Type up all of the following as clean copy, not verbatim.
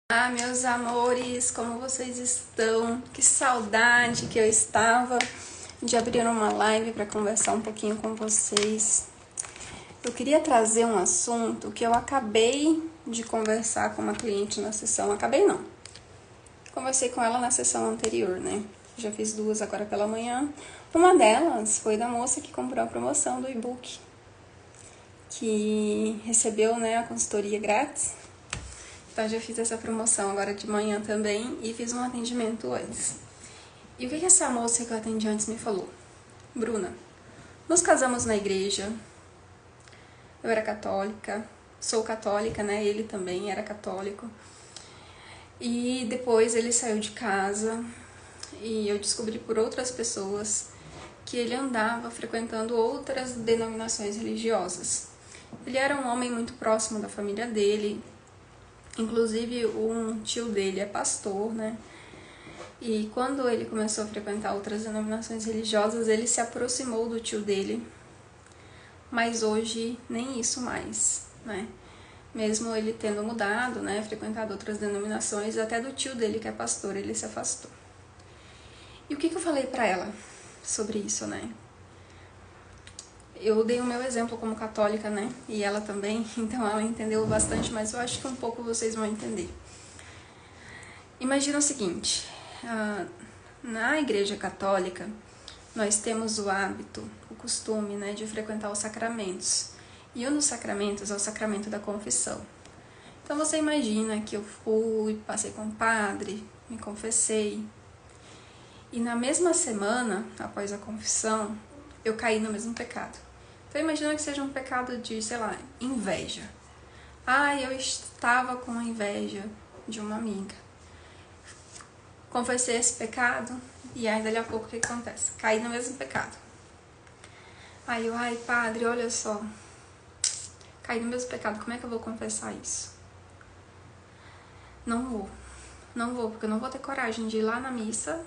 Ah, meus amores, como vocês estão? Que saudade que eu estava de abrir uma live para conversar um pouquinho com vocês. Eu queria trazer um assunto que eu acabei de conversar com uma cliente na sessão. Acabei não. Conversei com ela na sessão anterior, né? Já fiz duas agora pela manhã. Uma delas foi da moça que comprou a promoção do e-book, que recebeu, né, a consultoria grátis. Então, já fiz essa promoção agora de manhã também e fiz um atendimento antes. E o que essa moça que eu atendi antes me falou? Bruna, nos casamos na igreja, eu era católica, sou católica, né? Ele também era católico. E depois ele saiu de casa e eu descobri por outras pessoas que ele andava frequentando outras denominações religiosas. Ele era um homem muito próximo da família dele. Inclusive, um tio dele é pastor, né? E quando ele começou a frequentar outras denominações religiosas, ele se aproximou do tio dele. Mas hoje, nem isso mais, né? Mesmo ele tendo mudado, né? Frequentado outras denominações, até do tio dele, que é pastor, ele se afastou. E o que eu falei pra ela sobre isso, né? Eu dei o meu exemplo como católica, né? E ela também, então ela entendeu bastante, mas eu acho que um pouco vocês vão entender. Imagina o seguinte, na igreja católica, nós temos o hábito, o costume, né, de frequentar os sacramentos. E um dos sacramentos é o sacramento da confissão. Então você imagina que eu fui, passei com o padre, me confessei. E na mesma semana, após a confissão, eu caí no mesmo pecado. Então imagina que seja um pecado de, sei lá, inveja. Eu estava com inveja de uma amiga. Confessei esse pecado e aí dali a pouco o que acontece? Caí no mesmo pecado. Aí eu, padre, olha só, caí no mesmo pecado, como é que eu vou confessar isso? Não vou, porque eu não vou ter coragem de ir lá na missa,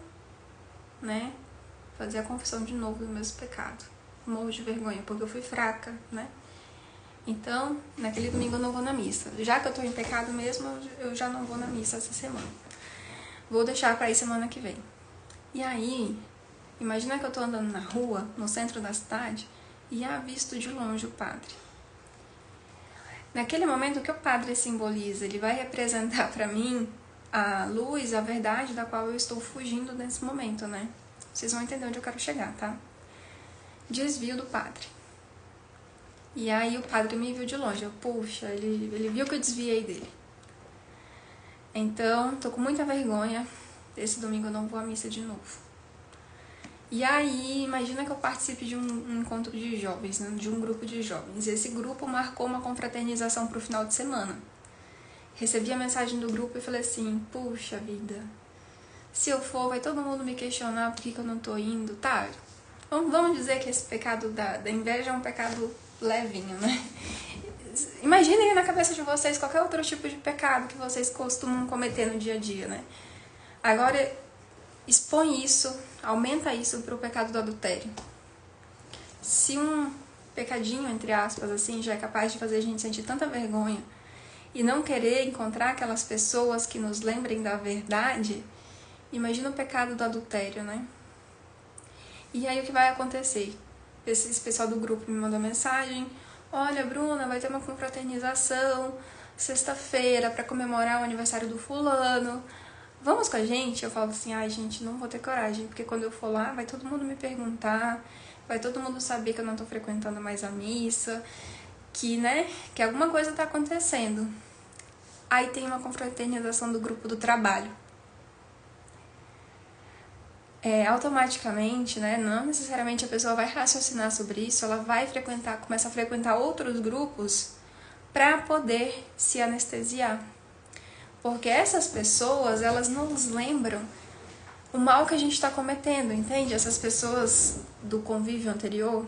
né, fazer a confissão de novo do mesmo pecado. Morro de vergonha, porque eu fui fraca, né? Então, naquele domingo eu não vou na missa. Já que eu tô em pecado mesmo, eu já não vou na missa essa semana. Vou deixar pra ir semana que vem. E aí, imagina que eu tô andando na rua, no centro da cidade, e avisto de longe o padre. Naquele momento, o que o padre simboliza? Ele vai representar pra mim a luz, a verdade da qual eu estou fugindo nesse momento, né? Vocês vão entender onde eu quero chegar, tá? Desvio do padre. E aí o padre me viu de longe. Puxa, ele viu que eu desviei dele. Então, tô com muita vergonha. Esse domingo eu não vou à missa de novo. E aí, imagina que eu participe de um encontro de jovens, né? De um grupo de jovens. Esse grupo marcou uma confraternização pro final de semana. Recebi a mensagem do grupo e falei assim, puxa vida, se eu for, vai todo mundo me questionar por que eu não tô indo, tá? Vamos dizer que esse pecado da inveja é um pecado levinho, né? Imaginem na cabeça de vocês qualquer outro tipo de pecado que vocês costumam cometer no dia a dia, né? Agora, expõe isso, aumenta isso para o pecado do adultério. Se um pecadinho, entre aspas, assim, já é capaz de fazer a gente sentir tanta vergonha e não querer encontrar aquelas pessoas que nos lembrem da verdade, imagina o pecado do adultério, né? E aí o que vai acontecer? Esse pessoal do grupo me mandou mensagem, olha, Bruna, vai ter uma confraternização sexta-feira para comemorar o aniversário do fulano, vamos com a gente? Eu falo assim, gente, não vou ter coragem, porque quando eu for lá, vai todo mundo me perguntar, vai todo mundo saber que eu não tô frequentando mais a missa, que, né, que alguma coisa tá acontecendo. Aí tem uma confraternização do grupo do trabalho. Automaticamente, né, não necessariamente a pessoa vai raciocinar sobre isso, ela vai começa a frequentar outros grupos para poder se anestesiar. Porque essas pessoas, elas nos lembram o mal que a gente está cometendo, entende? Essas pessoas do convívio anterior.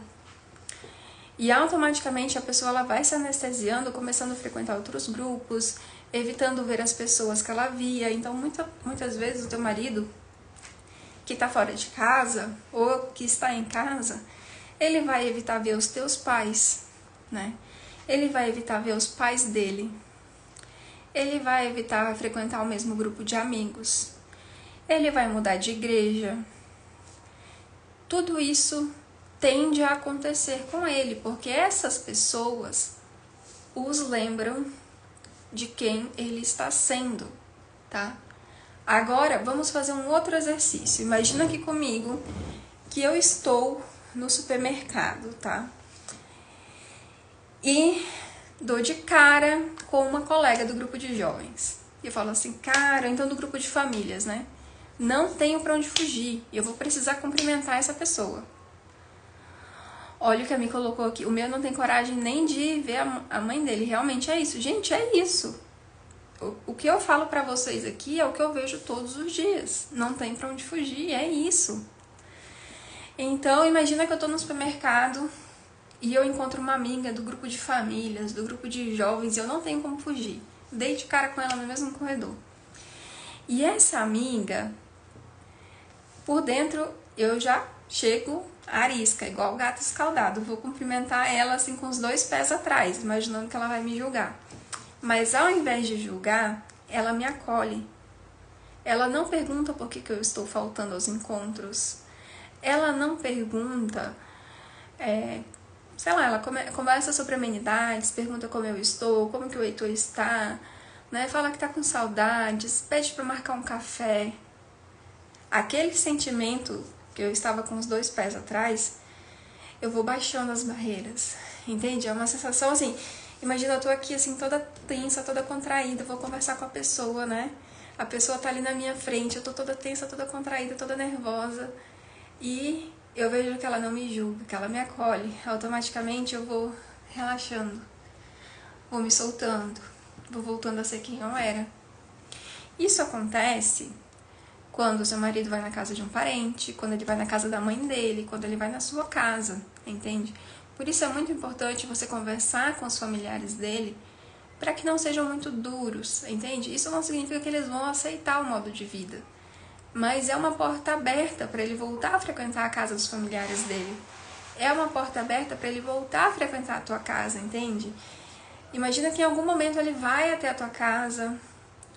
E automaticamente a pessoa ela vai se anestesiando, começando a frequentar outros grupos, evitando ver as pessoas que ela via. Então, muitas vezes o teu marido, que está fora de casa, ou que está em casa, ele vai evitar ver os teus pais, né? Ele vai evitar ver os pais dele. ele vai evitar frequentar o mesmo grupo de amigos, ele vai mudar de igreja. Tudo isso tende a acontecer com ele, porque essas pessoas os lembram de quem ele está sendo, tá? Agora, vamos fazer um outro exercício. Imagina aqui comigo que eu estou no supermercado, tá? E dou de cara com uma colega do grupo de jovens. E eu falo assim, cara, então do grupo de famílias, né? Não tenho pra onde fugir. E eu vou precisar cumprimentar essa pessoa. Olha o que a me colocou aqui. O meu não tem coragem nem de ver a mãe dele. Realmente é isso. Gente, é isso. O que eu falo pra vocês aqui é o que eu vejo todos os dias. Não tem pra onde fugir. É isso. Então, imagina que eu tô no supermercado e eu encontro uma amiga do grupo de famílias, do grupo de jovens, e eu não tenho como fugir. Dei de cara com ela no mesmo corredor. E essa amiga, por dentro, eu já chego arisca, igual gato escaldado. Vou cumprimentar ela assim com os 2 pés atrás, imaginando que ela vai me julgar. Mas ao invés de julgar, ela me acolhe. Ela não pergunta por que eu estou faltando aos encontros. Ela não pergunta, sei lá, ela conversa sobre amenidades, pergunta como eu estou, como que o Heitor está, né? Fala que tá com saudades, pede para marcar um café. Aquele sentimento que eu estava com os 2 pés atrás, eu vou baixando as barreiras, entende? É uma sensação assim, imagina eu tô aqui assim toda tensa, toda contraída, vou conversar com a pessoa, né? A pessoa tá ali na minha frente, eu tô toda tensa, toda contraída, toda nervosa, e eu vejo que ela não me julga, que ela me acolhe. Automaticamente eu vou relaxando, vou me soltando, vou voltando a ser quem eu era. Isso acontece quando o seu marido vai na casa de um parente, quando ele vai na casa da mãe dele, quando ele vai na sua casa, entende? Por isso é muito importante você conversar com os familiares dele para que não sejam muito duros, entende? Isso não significa que eles vão aceitar o modo de vida, mas é uma porta aberta para ele voltar a frequentar a casa dos familiares dele. É uma porta aberta para ele voltar a frequentar a tua casa, entende? Imagina que em algum momento ele vai até a tua casa,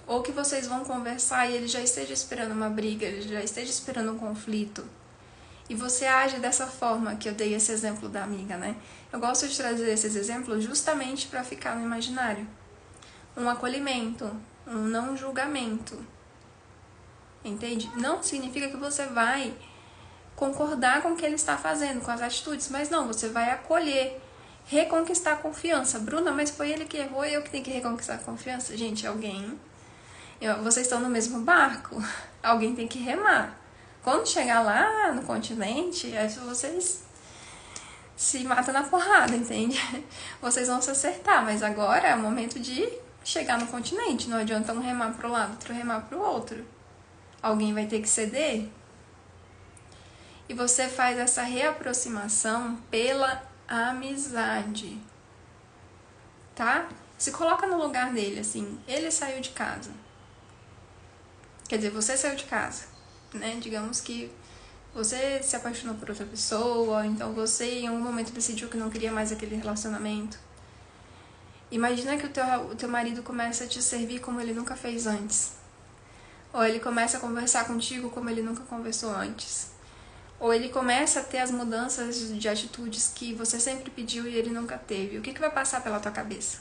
ou que vocês vão conversar e ele já esteja esperando uma briga, ele já esteja esperando um conflito. E você age dessa forma, que eu dei esse exemplo da amiga, né? Eu gosto de trazer esses exemplos justamente para ficar no imaginário. Um acolhimento, um não julgamento. Entende? Não significa que você vai concordar com o que ele está fazendo, com as atitudes, mas não, você vai acolher, reconquistar a confiança. Bruna, mas foi ele que errou e eu que tenho que reconquistar a confiança? Gente, vocês estão no mesmo barco, alguém tem que remar. Quando chegar lá no continente, aí vocês se matam na porrada, entende? Vocês vão se acertar, mas agora é o momento de chegar no continente. Não adianta um remar para um lado, outro remar para o outro. Alguém vai ter que ceder. E você faz essa reaproximação pela amizade, tá? Se coloca no lugar dele, assim, ele saiu de casa. Quer dizer, você saiu de casa, né? Digamos que você se apaixonou por outra pessoa, então você em algum momento decidiu que não queria mais aquele relacionamento. Imagina que o teu marido começa a te servir como ele nunca fez antes. Ou ele começa a conversar contigo como ele nunca conversou antes. Ou ele começa a ter as mudanças de atitudes que você sempre pediu e ele nunca teve. O que vai passar pela tua cabeça?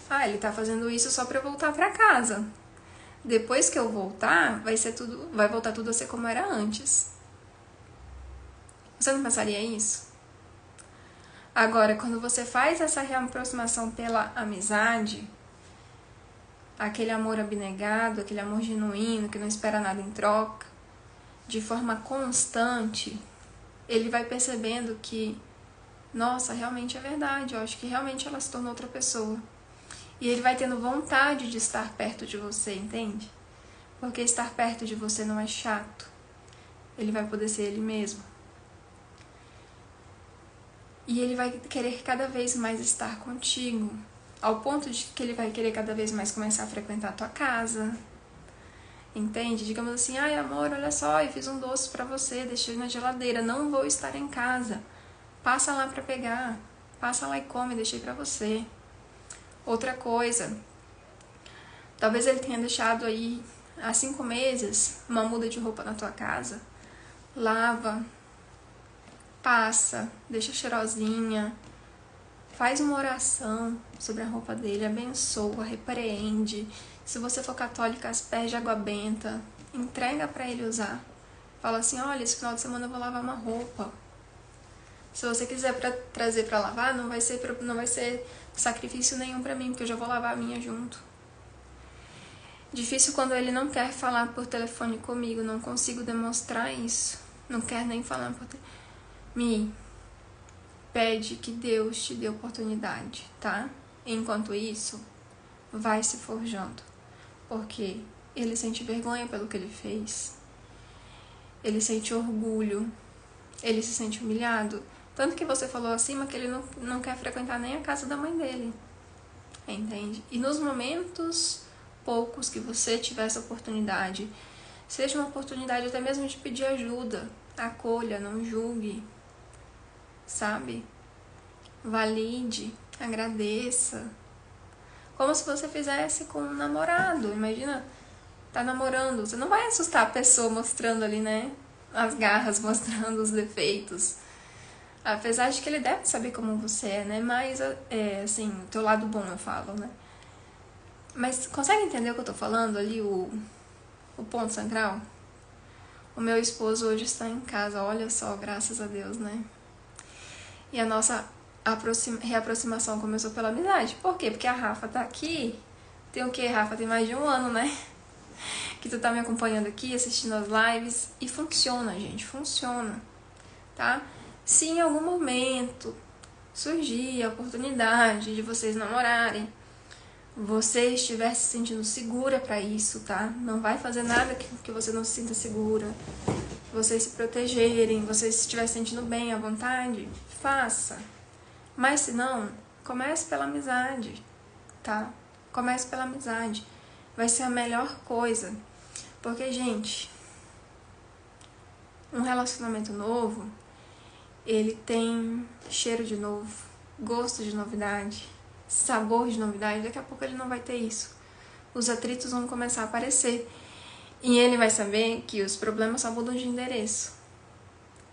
Ah, ele tá fazendo isso só pra eu voltar pra casa. Depois que eu voltar, vai voltar tudo a ser como era antes. Você não pensaria isso? Agora, quando você faz essa reaproximação pela amizade, aquele amor abnegado, aquele amor genuíno, que não espera nada em troca, de forma constante, ele vai percebendo que, nossa, realmente é verdade, eu acho que realmente ela se tornou outra pessoa. E ele vai tendo vontade de estar perto de você, entende? Porque estar perto de você não é chato. Ele vai poder ser ele mesmo. E ele vai querer cada vez mais estar contigo, ao ponto de que ele vai querer cada vez mais começar a frequentar a tua casa. Entende? Digamos assim, ai amor, olha só, eu fiz um doce pra você, deixei na geladeira, não vou estar em casa. Passa lá pra pegar, passa lá e come, deixei pra você. Outra coisa, Talvez ele tenha deixado aí há 5 meses uma muda de roupa na tua casa. Lava, passa, deixa cheirosinha, faz uma oração sobre a roupa dele, abençoa, repreende. Se você for católica, asperge água benta, entrega para ele usar. Fala assim, olha, esse final de semana eu vou lavar uma roupa. Se você quiser trazer para lavar, não vai ser sacrifício nenhum para mim, porque eu já vou lavar a minha junto. Difícil quando ele não quer falar por telefone comigo, não consigo demonstrar isso. Não quer nem falar por telefone. Me pede que Deus te dê oportunidade, tá? Enquanto isso, vai se forjando. Porque ele sente vergonha pelo que ele fez. Ele sente orgulho. Ele se sente humilhado. Tanto que você falou acima que ele não quer frequentar nem a casa da mãe dele. Entende? E nos momentos poucos que você tiver essa oportunidade, seja uma oportunidade até mesmo de pedir ajuda, acolha, não julgue, sabe? Valide, agradeça. Como se você fizesse com um namorado. Imagina, tá namorando, você não vai assustar a pessoa mostrando ali, né, as garras, mostrando os defeitos. Apesar de que ele deve saber como você é, né? Mas, assim, o teu lado bom, eu falo, né? Mas consegue entender o que eu tô falando ali, o ponto central? O meu esposo hoje está em casa, olha só, graças a Deus, né? E a nossa reaproximação começou pela amizade. Por quê? Porque a Rafa tá aqui, tem o quê, Rafa? Tem mais de 1 ano, né? Que tu tá me acompanhando aqui, assistindo as lives. E funciona, gente, funciona, tá? Se em algum momento surgir a oportunidade de vocês namorarem, você estiver se sentindo segura pra isso, tá? Não vai fazer nada que você não se sinta segura. Vocês se protegerem, vocês se estiver se sentindo bem, à vontade, faça. Mas se não, comece pela amizade, tá? Comece pela amizade. Vai ser a melhor coisa. Porque, gente, um relacionamento novo, ele tem cheiro de novo, gosto de novidade, sabor de novidade. Daqui a pouco ele não vai ter isso. Os atritos vão começar a aparecer. E ele vai saber que os problemas só mudam de endereço.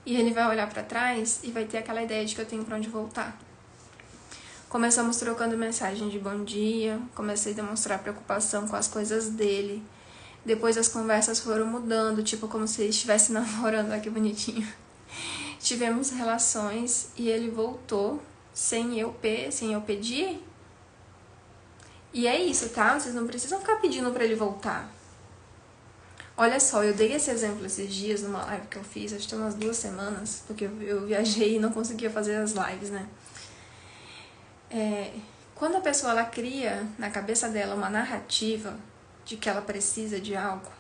E ele vai olhar pra trás e vai ter aquela ideia de que eu tenho pra onde voltar. Começamos trocando mensagem de bom dia, comecei a demonstrar preocupação com as coisas dele. Depois as conversas foram mudando, tipo como se ele estivesse namorando, olha que bonitinho. Tivemos relações e ele voltou sem eu pedir. E é isso, tá? Vocês não precisam ficar pedindo pra ele voltar. Olha só, eu dei esse exemplo esses dias numa live que eu fiz, acho que tem umas 2 semanas, porque eu viajei e não conseguia fazer as lives, né? Quando a pessoa ela cria na cabeça dela uma narrativa de que ela precisa de algo,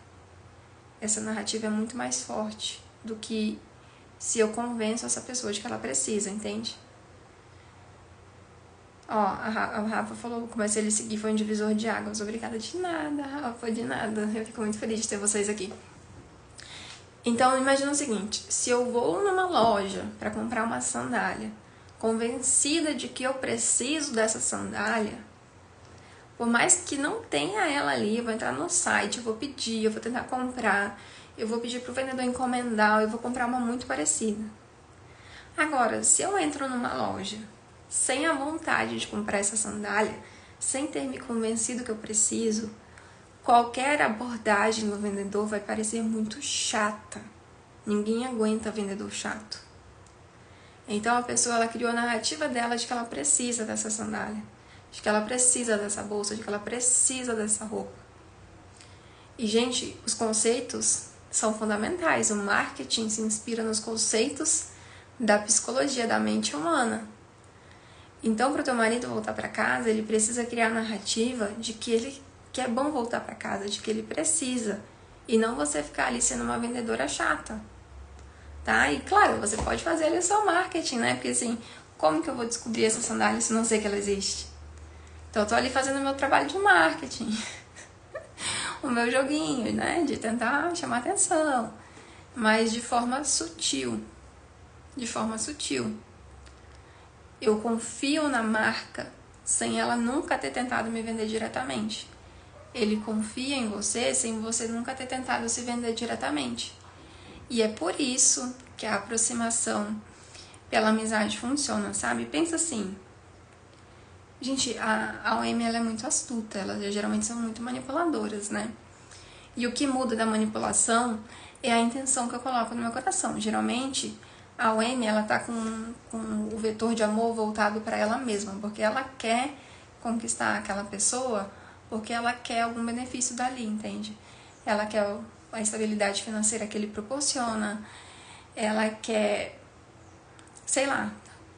essa narrativa é muito mais forte do que se eu convenço essa pessoa de que ela precisa, entende? Ó, a Rafa falou, comecei a lhe seguir, foi um divisor de águas. Obrigada. De nada, Rafa, de nada. Eu fico muito feliz de ter vocês aqui. Então, imagina o seguinte, se eu vou numa loja para comprar uma sandália, convencida de que eu preciso dessa sandália, por mais que não tenha ela ali, eu vou entrar no site, eu vou pedir, eu vou tentar comprar, eu vou pedir pro vendedor encomendar, eu vou comprar uma muito parecida. Agora, se eu entro numa loja sem a vontade de comprar essa sandália, sem ter me convencido que eu preciso, qualquer abordagem do vendedor vai parecer muito chata. Ninguém aguenta vendedor chato. Então a pessoa ela criou a narrativa dela de que ela precisa dessa sandália, de que ela precisa dessa bolsa, de que ela precisa dessa roupa. E, gente, os conceitos são fundamentais. O marketing se inspira nos conceitos da psicologia, da mente humana. Então, para o teu marido voltar para casa, ele precisa criar a narrativa de que é bom voltar para casa, de que ele precisa. E não você ficar ali sendo uma vendedora chata. Tá? E, claro, você pode fazer ali o seu marketing, né? Porque, assim, como que eu vou descobrir essa sandália se não sei que ela existe? Então, eu tô ali fazendo o meu trabalho de marketing. O meu joguinho, né? De tentar chamar atenção. Mas de forma sutil. De forma sutil. Eu confio na marca sem ela nunca ter tentado me vender diretamente. Ele confia em você sem você nunca ter tentado se vender diretamente. E é por isso que a aproximação pela amizade funciona, sabe? Pensa assim, gente, a OM ela é muito astuta, elas geralmente são muito manipuladoras, né? E o que muda da manipulação é a intenção que eu coloco no meu coração. Geralmente, a OM ela tá com o vetor de amor voltado para ela mesma, porque ela quer conquistar aquela pessoa, porque ela quer algum benefício dali, entende? Ela quer a estabilidade financeira que ele proporciona, ela quer, sei lá,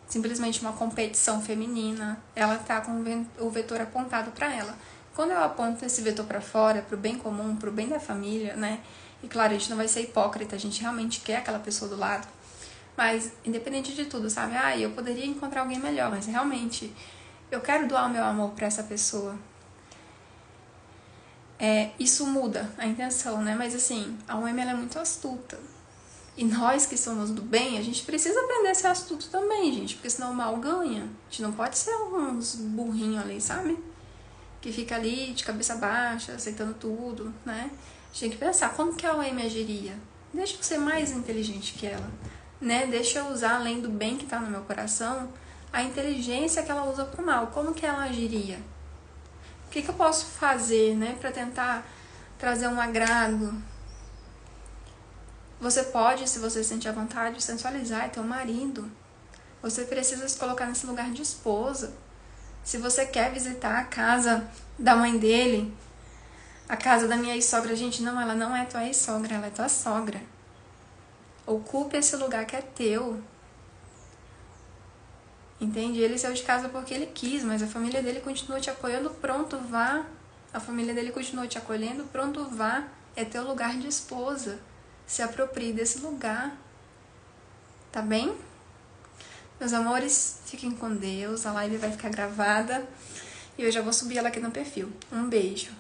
simplesmente uma competição feminina, ela tá com o vetor apontado para ela. Quando eu aponto esse vetor para fora, pro bem comum, pro bem da família, né? E claro, a gente não vai ser hipócrita, a gente realmente quer aquela pessoa do lado. Mas, independente de tudo, sabe? Eu poderia encontrar alguém melhor, mas realmente eu quero doar o meu amor para essa pessoa. Isso muda a intenção, né? Mas assim, a UEM ela é muito astuta. E nós que somos do bem, a gente precisa aprender a ser astuto também, gente. Porque senão o mal ganha. A gente não pode ser uns burrinhos ali, sabe? Que fica ali de cabeça baixa, aceitando tudo, né? A gente tem que pensar, como que a OM agiria? Deixa eu ser mais inteligente que ela, né? Deixa eu usar, além do bem que tá no meu coração, a inteligência que ela usa pro mal. Como que ela agiria? O que eu posso fazer, né, pra tentar trazer um agrado? Você pode, se você sentir a vontade, sensualizar e ter um marido. Você precisa se colocar nesse lugar de esposa. Se você quer visitar a casa da mãe dele, a casa da minha ex-sogra, gente, não, ela não é tua ex-sogra, ela é tua sogra. Ocupe esse lugar que é teu. Entende? Ele saiu de casa porque ele quis, mas a família dele continua te apoiando, pronto, vá. A família dele continua te acolhendo, pronto, vá. É teu lugar de esposa. Se aproprie desse lugar. Tá bem? Meus amores, fiquem com Deus. A live vai ficar gravada e eu já vou subir ela aqui no perfil. Um beijo.